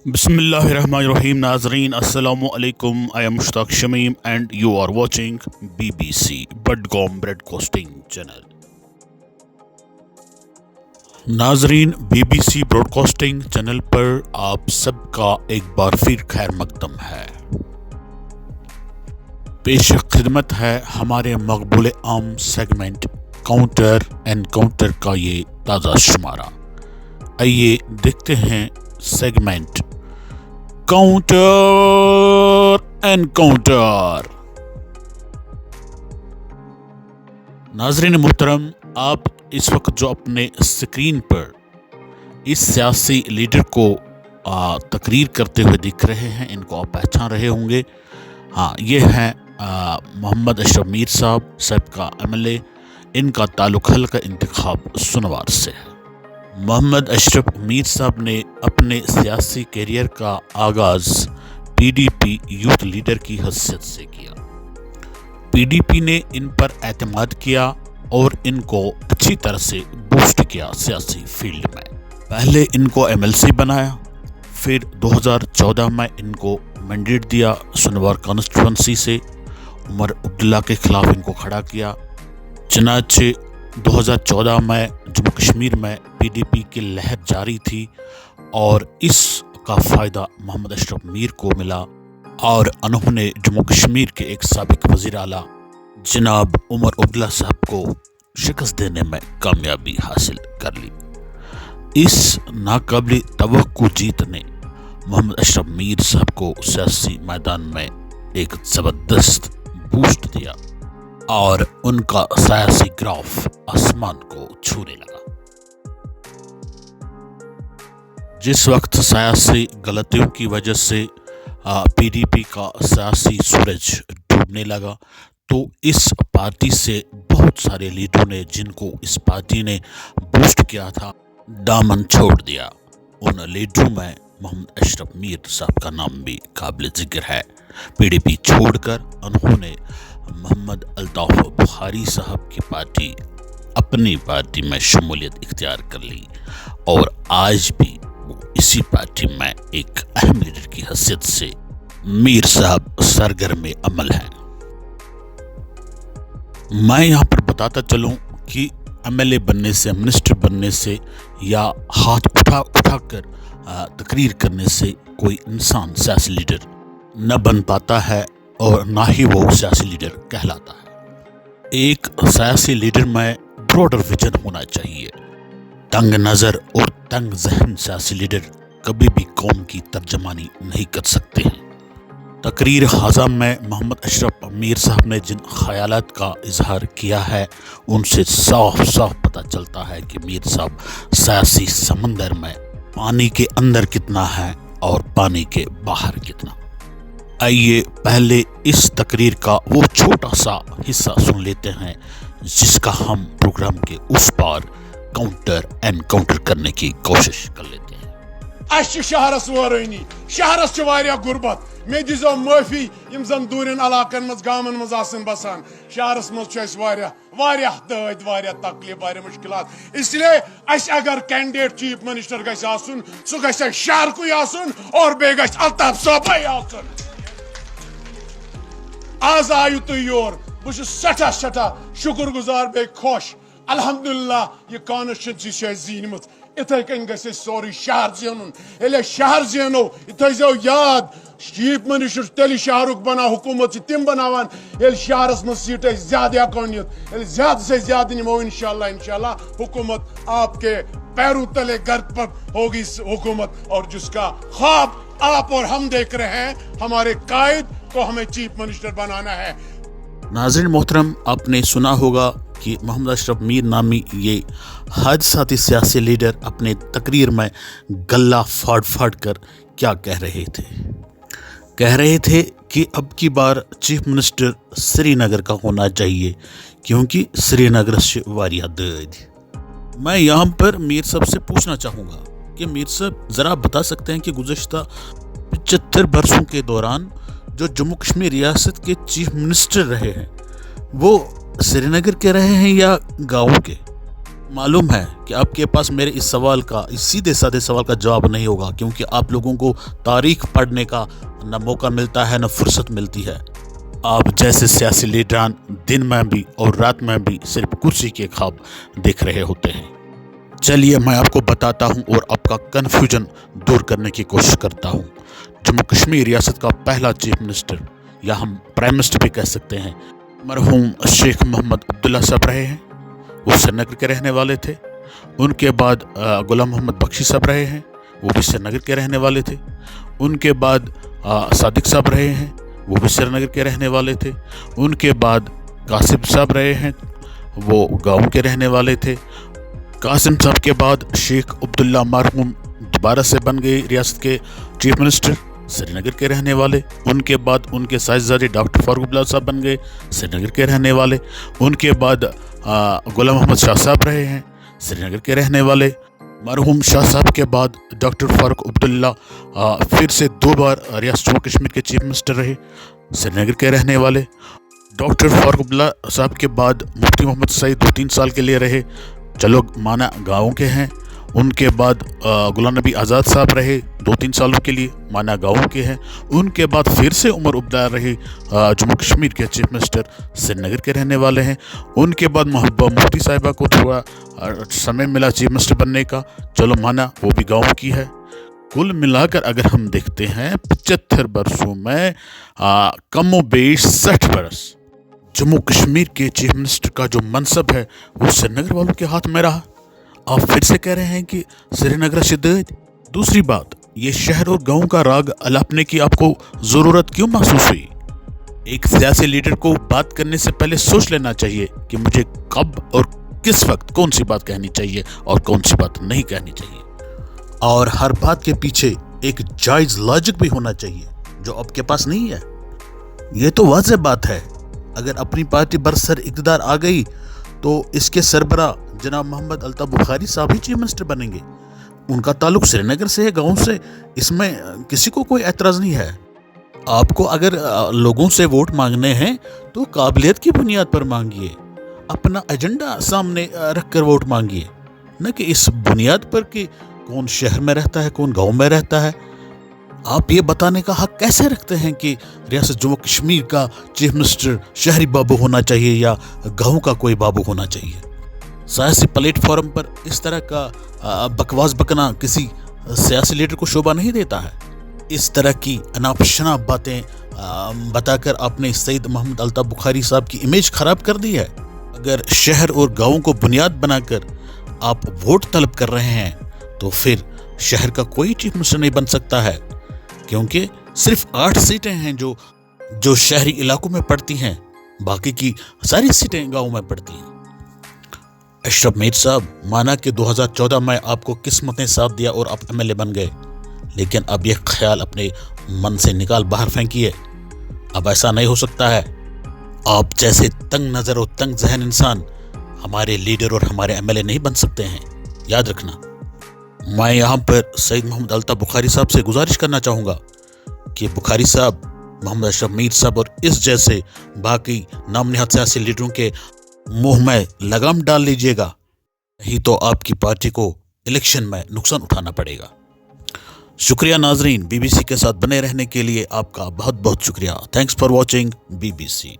Bismillahirrahmanirrahim. Nazreen, Assalamu alaikum. I am Mushtaq Shamim and you are watching BBC Budgom Broadcasting Channel. नाजरीन, BBC broadcasting channel पर आप सबका एक बार फिर खैर मकदम है। पेश खिदमत है हमारे मकबूल आम सेगमेंट काउंटर एनकाउंटर का ये ताज़ा शुमारा। आइए देखते हैं सेगमेंट काउंटर एनकाउंटर। नाजरीन मोहतरम, आप इस वक्त जो अपने स्क्रीन पर इस सियासी लीडर को तकरीर करते हुए दिख रहे हैं, इनको आप पहचान रहे होंगे। हाँ, ये हैं मोहम्मद अशरफ मीर साहब का MLA। इनका ताल्लुक़ हल्का इंतखाब सुनवार से है। मोहम्मद अशरफ मीर साहब ने अपने सियासी कैरियर का आगाज़ PDP यूथ लीडर की हैसियत से किया। PDP ने इन पर एतमाद किया और इनको अच्छी तरह से बूस्ट किया सियासी फील्ड में। पहले इनको MLC बनाया, फिर 2014 में इनको मैंडेट दिया सुनवार कॉन्स्टिट्यूंसी से। उमर अब्दुल्ला के खिलाफ इनको खड़ा किया। चनाचे 2014 में जम्मू कश्मीर में PDP की लहर जारी थी और इसका फ़ायदा मोहम्मद अशरफ मीर को मिला और उन्होंने जम्मू कश्मीर के एक साबिक वज़ीर आला जनाब उमर अब्दुल्ला साहब को शिकस्त देने में कामयाबी हासिल कर ली। इस नाकाबिल तवक्कुल जीत ने मोहम्मद अशरफ मीर साहब को सियासी मैदान में एक ज़बरदस्त बूस्ट दिया और उनका सियासी ग्राफ आसमान को छूने लगा। जिस वक्त सियासी गलतियों की वजह से PDP का सियासी सूरज डूबने लगा, तो इस पार्टी से बहुत सारे लीडरों ने, जिनको इस पार्टी ने बूस्ट किया था, दामन छोड़ दिया। उन लीडरों में मोहम्मद अशरफ मीर साहब का नाम भी काबिल ज़िक्र है। PDP छोड़कर उन्होंने मोहम्मद अल्ताफ़ बुखारी साहब की पार्टी, अपनी पार्टी में शमूलियत इख्तियार कर ली और आज भी वो इसी पार्टी में एक अहम लीडर की हैसियत से मीर साहब सरगर्म अमल हैं। मैं यहाँ पर बताता चलूँ कि MLA बनने से, मिनिस्टर बनने से या हाथ उठाकर तकरीर करने से कोई इंसान सियासी लीडर न बन पाता है और ना ही वो सियासी लीडर कहलाता है। एक सियासी लीडर में ब्रॉडर विजन होना चाहिए। तंग नज़र और तंग जहन सियासी लीडर कभी भी कौम की तर्जमानी नहीं कर सकते हैं। तकरीर हाज़ा में मोहम्मद अशरफ मीर साहब ने जिन ख़यालात का इजहार किया है, उनसे साफ साफ पता चलता है कि मीर साहब सियासी समंदर में पानी के अंदर कितना है और पानी के बाहर कितना। आइए पहले इस तकरीर का वो छोटा सा हिस्सा सुन लेते हैं जिसका हम प्रोग्राम के उस पार काउंटर एनकाउंटर करने की कोशिश कर लेते हैं। शहरस वरनी शहरस गुरबत मे दिजो माफी यम जन दूरन इलाकन मज गामन मज आसन बसान। शहरस मज दद तकलीफ मुश्किलात, इसलिए अगर कैंडिडेट चीफ मिनिस्टर गस आसन सह गस शहर कुय आसन और बे गस अल्ताफ साहब आसन। आज आयु तु योर, बह सठा शुक्र गुजार बे खुश। अल्हम्दुलिल्लाह ये कॉन्स्टिट्यूंसी जीनमत। इथे कन गस सोरी शहर जीनुन। ये शहर जीनो थो याद, चीफ मिनिस्टर तेल शहर बना हुकूमत तम बनावान ये शहरस मज सीट ज्यादा हकोनियत। ज्यादा से ज्यादा निमो इंशाल्लाह हुकूमत आपके पैरों तले गर्द पर होगी हुकूमत, और जिसका ख्वाब आप और हम देख रहे हैं, हमारे कायद को हमें चीफ मिनिस्टर बनाना है। नाज़रीन मोहतरम, आपने सुना होगा कि मोहम्मद अशरफ मीर नामी ये हादसाती सियासी लीडर अपने तकरीर में गला फाड़ कर क्या कह रहे थे। कह रहे थे कि अब की बार चीफ मिनिस्टर श्रीनगर का होना चाहिए क्योंकि श्रीनगर से वारिया दद। मैं यहाँ पर मीर साहब से पूछना चाहूँगा कि मीर साहब ज़रा बता सकते हैं कि गुज़श्ता 75 बरसों के दौरान जो जम्मू कश्मीर रियासत के चीफ मिनिस्टर रहे हैं, वो श्रीनगर के रहे हैं या गाँव के? मालूम है कि आपके पास मेरे इस सवाल का, इस सीधे साधे सवाल का जवाब नहीं होगा, क्योंकि आप लोगों को तारीख पढ़ने का न मौका मिलता है न फुर्सत मिलती है। आप जैसे सियासी लीडरान दिन में भी और रात में भी सिर्फ कुर्सी के ख्वाब देख रहे होते हैं। चलिए मैं आपको बताता हूं और आपका कन्फ्यूजन दूर करने की कोशिश करता हूं। जम्मू कश्मीर रियासत का पहला चीफ मिनिस्टर, या हम प्राइम मिनिस्टर भी कह सकते हैं, मरहूम शेख मोहम्मद अब्दुल्ला साहब रहे हैं। वो श्रीनगर के रहने वाले थे। उनके बाद गुलाम मोहम्मद बख्शी साहब रहे हैं, वो भी श्रीनगर के रहने वाले थे। उनके बाद सादिक साहब रहे हैं, वो भी श्रीनगर के रहने वाले थे। उनके बाद कासिम साहब रहे हैं, वो गाँव के रहने वाले थे। कासिम साहब के बाद शेख अब्दुल्ला मरहूम दोबारा से बन गए रियासत के चीफ मिनिस्टर, श्रीनगर के रहने वाले। उनके बाद उनके साहिबजादे डॉक्टर फारूक अब्दुल्ला साहब बन गए, श्रीनगर के रहने वाले। उनके बाद गुलाम मोहम्मद शाह साहब रहे हैं, श्रीनगर के रहने वाले। मरहूम शाह साहब के बाद डॉक्टर फारूक अब्दुल्ला फिर से 2 बार रियासत जम्मू कश्मीर के चीफ मिनिस्टर रहे, श्रीनगर के रहने वाले। डॉक्टर फारूक अब्दुल्ला साहब के बाद मुफ्ती मोहम्मद सईद 2-3 साल के लिए रहे, चलो माना गाँव के हैं। उनके बाद गुलाम नबी आज़ाद साहब रहे 2-3 सालों के लिए, माना गाँव के हैं। उनके बाद फिर से उमर अब्दुल्ला रहे जम्मू कश्मीर के चीफ मिनिस्टर, श्रीनगर के रहने वाले हैं। उनके बाद मुफ्ती साहिबा को थोड़ा समय मिला चीफ मिनिस्टर बनने का, चलो माना वो भी गाँव की है। कुल मिलाकर अगर हम देखते हैं 75 बरसों में कम बेश 60 बरस जम्मू कश्मीर के चीफ मिनिस्टर का जो मनसब है वो श्रीनगर वालों के हाथ में रहा। आप फिर से कह रहे हैं कि श्रीनगर शिद्दत। दूसरी बात, ये शहर और गांव का राग अलापने की आपको ज़रूरत क्यों महसूस हुई? एक सियासी लीडर को बात करने से पहले सोच लेना चाहिए कि मुझे कब और किस वक्त कौन सी बात कहनी चाहिए और कौन सी बात नहीं कहनी चाहिए। और हर बात के पीछे एक जायज़ लॉजिक भी होना चाहिए, जो आपके पास नहीं है। ये तो वाज़ेह बात है, अगर अपनी पार्टी बरसर इक़्तिदार आ गई तो इसके सरबरा जनाब मोहम्मद अल्ताफ़ बुखारी साहब ही चीफ मिनिस्टर बनेंगे। उनका ताल्लुक श्रीनगर से है, गाँव से, इसमें किसी को कोई एतराज़ नहीं है। आपको अगर लोगों से वोट मांगने हैं तो काबिलियत की बुनियाद पर मांगिए, अपना एजेंडा सामने रख कर वोट मांगिए, न कि इस बुनियाद पर कि कौन शहर में रहता है कौन गाँव में रहता है। आप ये बताने का हक कैसे रखते हैं कि रियासत जम्मू कश्मीर का चीफ मिनिस्टर शहरी बाबू होना चाहिए या गाँव का कोई बाबू होना चाहिए? सियासी प्लेटफॉर्म पर इस तरह का बकवास बकना किसी सियासी लीडर को शोभा नहीं देता है। इस तरह की अनाप शनाप बातें बताकर आपने सईद मोहम्मद अल्ताफ़ बुखारी साहब की इमेज ख़राब कर दी है। अगर शहर और गाँव को बुनियाद बनाकर आप वोट तलब कर रहे हैं तो फिर शहर का कोई चीफ मिनिस्टर नहीं बन सकता है, क्योंकि सिर्फ 8 सीटें हैं जो शहरी इलाकों में पड़ती हैं, बाकी की सारी सीटें गाँव में पड़ती हैं। अशरफ मीर साहब, माना कि 2014 में आपको किस्मत ने साथ दिया और आप एमएलए बन गए, लेकिन अब यह ख्याल अपने मन से निकाल बाहर फेंकिए। अब ऐसा नहीं हो सकता है। आप जैसे तंग नज़र और तंग जहन इंसान हमारे लीडर और हमारे एमएलए नहीं बन सकते हैं, याद रखना। मैं यहाँ पर सईद मोहम्मद अल्ताफ़ बुखारी साहब से गुजारिश करना चाहूँगा कि बुखारी साहब, मोहम्मद अशरफ मीर साहब और इस जैसे बाकी नामनिहाद सियासी लीडरों के मुंह में लगाम डाल लीजिएगा, नहीं तो आपकी पार्टी को इलेक्शन में नुकसान उठाना पड़ेगा। शुक्रिया नाजरीन, बीबीसी के साथ बने रहने के लिए आपका बहुत बहुत शुक्रिया। Thanks for watching BBC.